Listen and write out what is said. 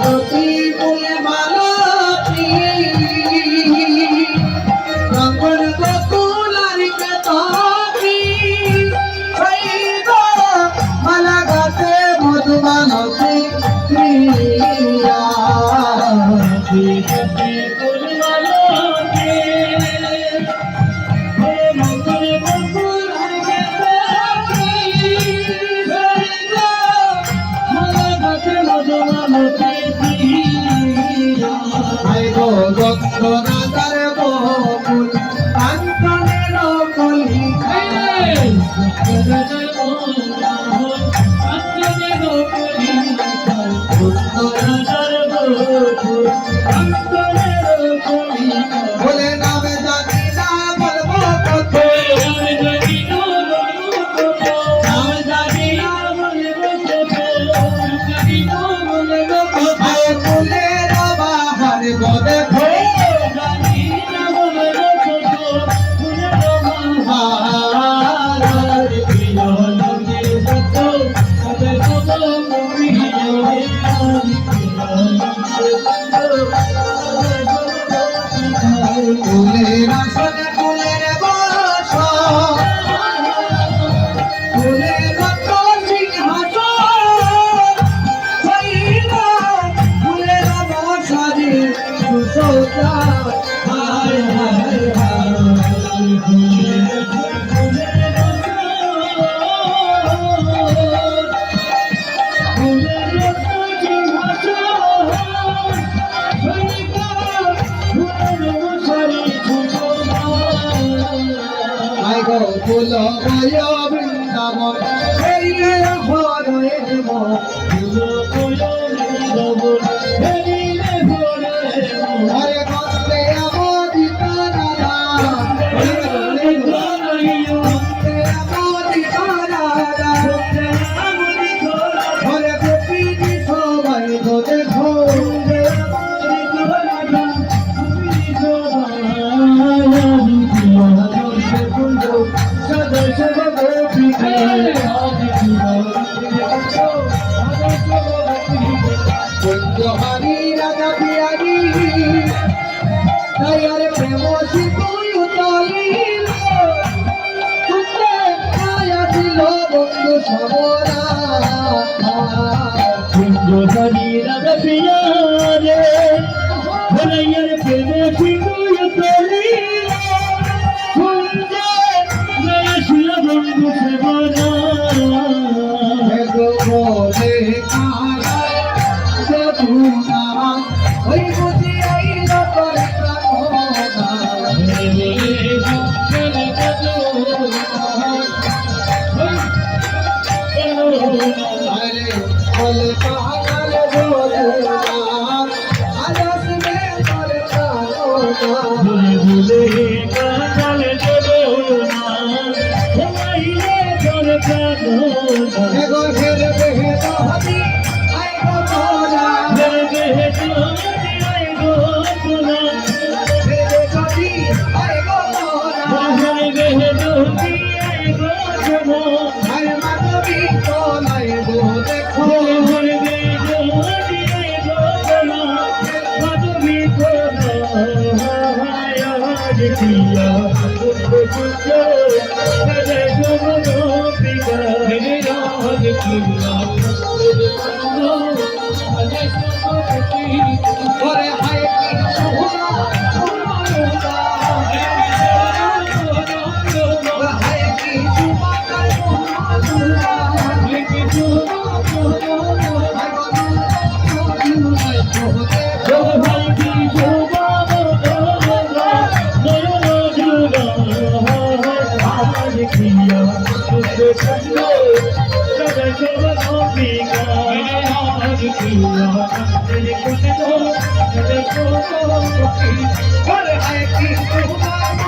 গতি ফুলে মালতি রঙন গোকুল আর কেতকি সেই গো মালা গাতে মধুমালতি প্রিয়া গতি ফুলে মালতি রঙন গোকুল আর কেতকি সেই গো মালা গাতে মধুমালতি প্রিয়া আই গো গন্ধ রাজার বকুল কাঞ্চনের কলি বলে নামে জানি না বলবো কত নাম জানি না বলবো কত ফুলের বাহার গো দেখো ফুলের আসনে ফুলের বাস ফুলের সিংহাসন ফুলের মশারি সুসজ্জা হায় হায় ফুল গয় বৃন্দাবন ফেরিলে ভরে ফুল গয় বৃন্দাবন ফেরিলে ভরে হরে গন্ধে আমোদিত রাধা হরে গন্ধে আমোদিত রাধা হরে গোপিনী সবাই তো দেখো হারি রাজা বিহারি তাই আর প্রেম শিখুই উতলিল মায়া দিল বন্ধু সবরা হারি রাজা বিহারে তাই আর প্রেম শিখুই উতলিল মায়া ছিল বন্ধু সবরা বলে ওই বুঝি আইল করে প্রাণনা আরে বলে পাহাড় বলে আলাস মে করে প্রাণনা বলে কাঁঠাল দেবনা হইলে করে প্রাণনা এগো ফের বেহে দহদি আইগো তোরা ফের বেহে দহদি আইগো তোরা ফের যদি আইগো তোরা ফের বেহে দহদি আইগো তোরা আরে মাধবী তোলাই গো দেখো ফের বেহে দহদি আইগো তোরা মাধবী তোলা হায় দেখিয়া কুকুজো সদে গোবনো পিকা হে রাজ কিলা ওরে হায় কি সোহরা সোহরা হায় কি সুমাকার সোহরা কি What